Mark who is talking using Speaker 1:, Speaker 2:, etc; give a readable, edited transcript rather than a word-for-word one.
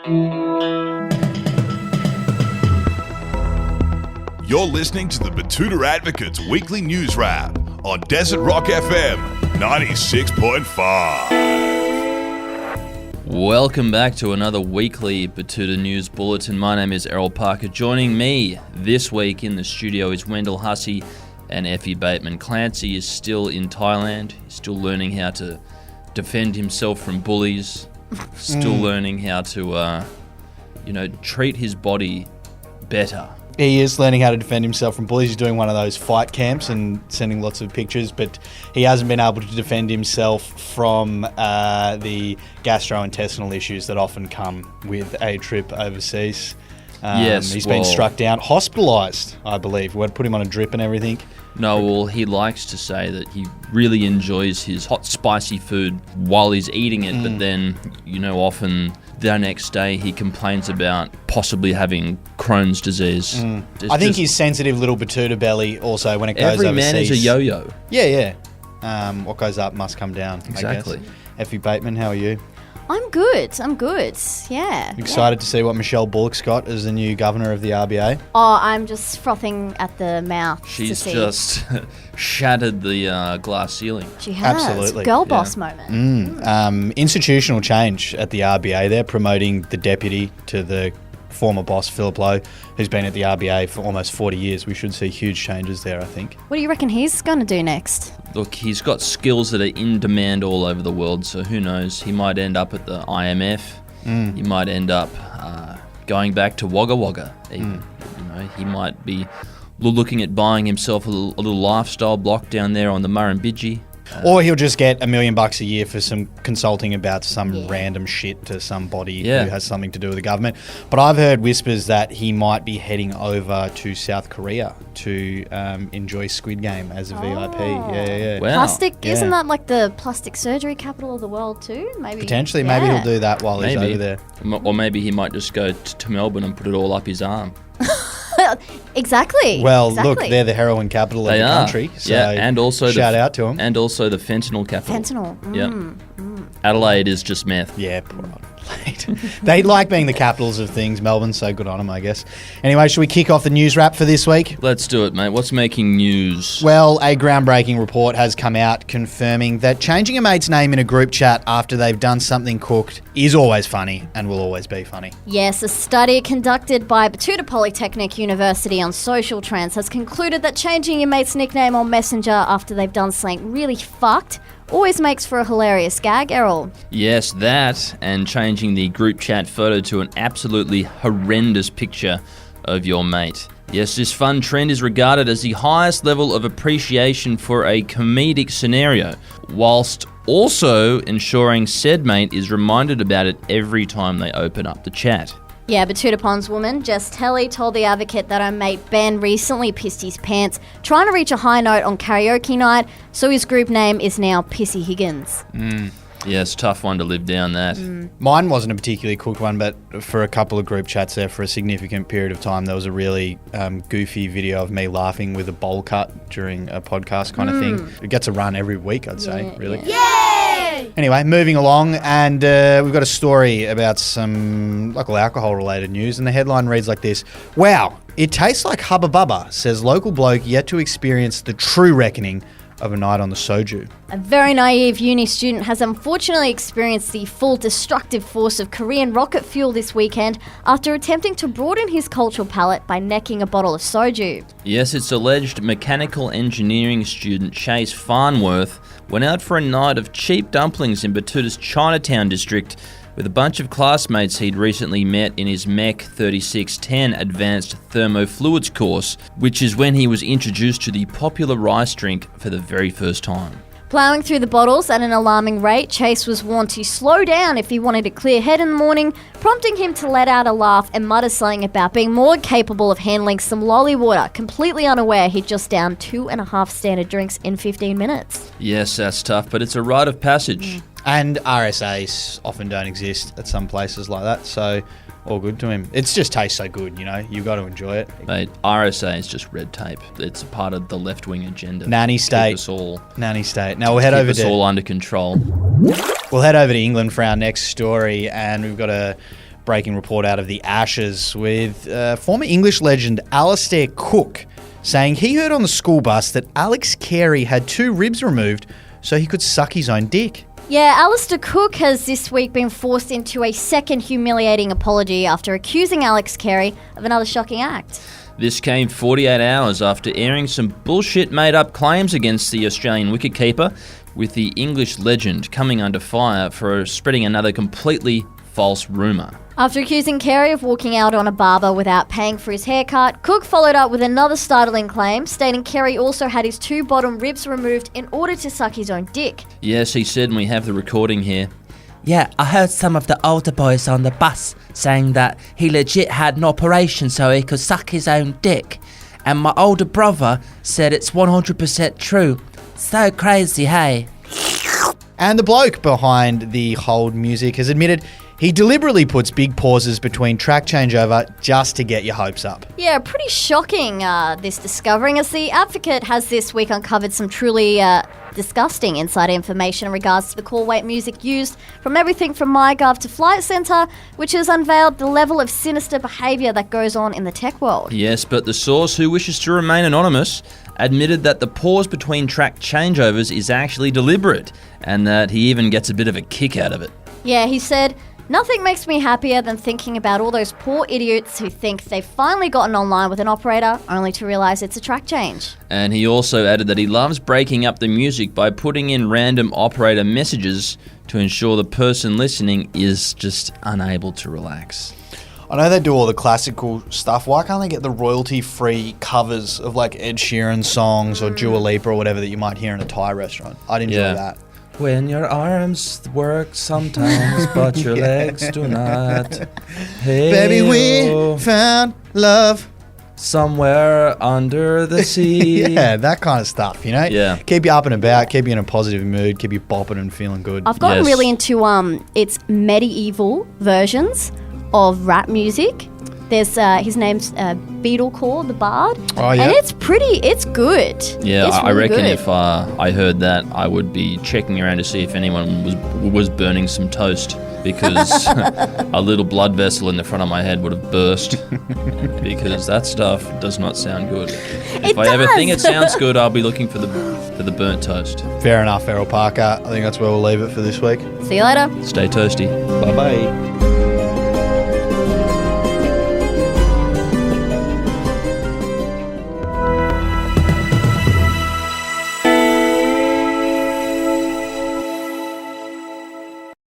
Speaker 1: You're listening to the Betoota Advocate's weekly news wrap on Desert Rock FM 96.5.
Speaker 2: Welcome back to another weekly Betoota News Bulletin. My name is Errol Parker. Joining me this week in the studio is Wendall, Hussey and Effie Bateman. Clancy is still in Thailand. He's still learning how to defend himself from bullies. Still learning how to, treat his body better.
Speaker 3: He is learning how to defend himself from bullies. He's doing one of those fight camps and sending lots of pictures, but he hasn't been able to defend himself from the gastrointestinal issues that often come with a trip overseas. He's been struck down, hospitalised, I believe. We had to put him on a drip and everything.
Speaker 2: No, well, he likes to say that he really enjoys his hot, spicy food while he's eating it, but then, often the next day he complains about possibly having Crohn's disease.
Speaker 3: I think his sensitive little Betoota belly also, when it goes overseas.
Speaker 2: Every man is a yo-yo.
Speaker 3: Yeah. What goes up must come down,
Speaker 2: Exactly.
Speaker 3: I guess. Effie Bateman, how are you?
Speaker 4: I'm good. Yeah.
Speaker 3: Excited to see what Michelle Bullock's got as the new governor of the RBA?
Speaker 4: Oh, I'm just frothing at the mouth.
Speaker 2: She's
Speaker 4: to see.
Speaker 2: just shattered the glass ceiling.
Speaker 4: She has.
Speaker 3: Absolutely.
Speaker 4: Girl boss moment.
Speaker 3: Institutional change at the RBA. They're promoting the deputy to the former boss, Philip Lowe, who's been at the RBA for almost 40 years. We should see huge changes there, I think.
Speaker 4: What do you reckon he's going to do next?
Speaker 2: Look, he's got skills that are in demand all over the world, so who knows? He might end up at the IMF. He might end up going back to Wagga Wagga. He might be looking at buying himself a little lifestyle block down there on the Murrumbidgee.
Speaker 3: Or he'll just get $1 million a year for some consulting about some random shit to somebody who has something to do with the government. But I've heard whispers that he might be heading over to South Korea to enjoy Squid Game as a VIP. Yeah.
Speaker 2: Wow.
Speaker 4: Plastic, isn't that like the plastic surgery capital of the world too? Maybe.
Speaker 3: Potentially, maybe he'll do that while he's over there.
Speaker 2: Or maybe he might just go to Melbourne and put it all up his arm.
Speaker 4: Exactly.
Speaker 3: Well, look, they're the heroin capital of the country. So
Speaker 2: and also
Speaker 3: shout out to them.
Speaker 2: And also the fentanyl capital.
Speaker 4: Fentanyl.
Speaker 2: Adelaide is just meth.
Speaker 3: Yeah, poor Adelaide. They like being the capitals of things, Melbourne, so good on them, I guess. Anyway, should we kick off the news wrap for this week?
Speaker 2: Let's do it, mate. What's making news?
Speaker 3: Well, a groundbreaking report has come out confirming that changing a mate's name in a group chat after they've done something cooked is always funny and will always be funny.
Speaker 4: Yes, a study conducted by Betoota Polytechnic University on social trends has concluded that changing your mate's nickname on Messenger after they've done something really fucked always makes for a hilarious gag, Errol.
Speaker 2: Yes, that, and changing the group chat photo to an absolutely horrendous picture of your mate. Yes, this fun trend is regarded as the highest level of appreciation for a comedic scenario, whilst also ensuring said mate is reminded about it every time they open up the chat.
Speaker 4: Yeah, Betoota Ponds woman Jess Telly told The Advocate that her mate Ben recently pissed his pants trying to reach a high note on karaoke night, so his group name is now Pissy Higgins.
Speaker 2: Yes, tough one to live down that.
Speaker 3: Mine wasn't a particularly cooked one, but for a couple of group chats there for a significant period of time, there was a really goofy video of me laughing with a bowl cut during a podcast kind of thing. It gets a run every week, I'd say, really.
Speaker 4: Yay!
Speaker 3: Anyway, moving along, and we've got a story about some local alcohol-related news, and the headline reads like this. Wow, it tastes like Hubba Bubba, says local bloke yet to experience the true reckoning of a night on the Soju.
Speaker 4: A very naive uni student has unfortunately experienced the full destructive force of Korean rocket fuel this weekend after attempting to broaden his cultural palate by necking a bottle of soju.
Speaker 2: Yes, it's alleged mechanical engineering student Chase Farnworth went out for a night of cheap dumplings in Betoota's Chinatown district with a bunch of classmates he'd recently met in his Mech 3610 Advanced Thermofluids course, which is when he was introduced to the popular rice drink for the very first time.
Speaker 4: Ploughing through the bottles at an alarming rate, Chase was warned to slow down if he wanted a clear head in the morning, prompting him to let out a laugh and mutter something about being more capable of handling some lolly water, completely unaware he'd just downed 2.5 standard drinks in 15 minutes.
Speaker 2: Yes, that's tough, but it's a rite of passage.
Speaker 3: And RSAs often don't exist at some places like that, so all good to him. It just tastes so good, you know. You've got to enjoy it.
Speaker 2: Mate, RSA is just red tape. It's a part of the left-wing agenda.
Speaker 3: Nanny state.
Speaker 2: Keep us all,
Speaker 3: Nanny state. Now we'll head over
Speaker 2: keep us all under control.
Speaker 3: We'll head over to England for our next story, and we've got a breaking report out of the Ashes with former English legend Alastair Cook saying he heard on the school bus that Alex Carey had 2 ribs removed so he could suck his own dick.
Speaker 4: Yeah, Alastair Cook has this week been forced into a second humiliating apology after accusing Alex Carey of another shocking act.
Speaker 2: This came 48 hours after airing some bullshit made-up claims against the Australian wicketkeeper, with the English legend coming under fire for spreading another completely false rumour.
Speaker 4: After accusing Carey of walking out on a barber without paying for his haircut, Cook followed up with another startling claim, stating Carey also had his 2 bottom ribs removed in order to suck his own dick.
Speaker 2: Yes, he said, and we have the recording here.
Speaker 5: Yeah, I heard some of the older boys on the bus saying that he legit had an operation so he could suck his own dick. And my older brother said it's 100% true. So crazy, hey?
Speaker 3: And the bloke behind the hold music has admitted he deliberately puts big pauses between track changeover just to get your hopes up.
Speaker 4: Yeah, pretty shocking, this discovering, as the Advocate has this week uncovered some truly disgusting insider information in regards to the call weight music used from everything from MyGov to Flight Centre, which has unveiled the level of sinister behaviour that goes on in the tech world.
Speaker 2: Yes, but the source, who wishes to remain anonymous, admitted that the pause between track changeovers is actually deliberate, and that he even gets a bit of a kick out of it.
Speaker 4: Yeah, he said, "Nothing makes me happier than thinking about all those poor idiots who think they've finally gotten online with an operator only to realise it's a track change."
Speaker 2: And he also added that he loves breaking up the music by putting in random operator messages to ensure the person listening is just unable to relax.
Speaker 3: I know they do all the classical stuff. Why can't they get the royalty-free covers of like Ed Sheeran songs or Dua Lipa or whatever that you might hear in a Thai restaurant? I'd enjoy that.
Speaker 5: When your arms work sometimes, but your legs do not. Hey,
Speaker 3: Baby, we found love
Speaker 5: somewhere under the sea.
Speaker 3: Yeah, that kind of stuff, you know?
Speaker 2: Yeah.
Speaker 3: Keep you up and about, keep you in a positive mood, keep you bopping and feeling good.
Speaker 4: I've gotten
Speaker 2: Yes.
Speaker 4: really into its medieval versions of rap music. There's his name's Beetlecore, the Bard.
Speaker 3: Oh, yeah.
Speaker 4: And it's good.
Speaker 2: Yeah,
Speaker 4: It's
Speaker 2: I
Speaker 4: really
Speaker 2: reckon
Speaker 4: good.
Speaker 2: if I heard that, I would be checking around to see if anyone was burning some toast, because a little blood vessel in the front of my head would have burst, because that stuff does not sound good. If I ever think it sounds good, I'll be looking for the burnt toast.
Speaker 3: Fair enough, Errol Parker. I think that's where we'll leave it for this week.
Speaker 4: See you later.
Speaker 2: Stay toasty.
Speaker 3: Bye-bye.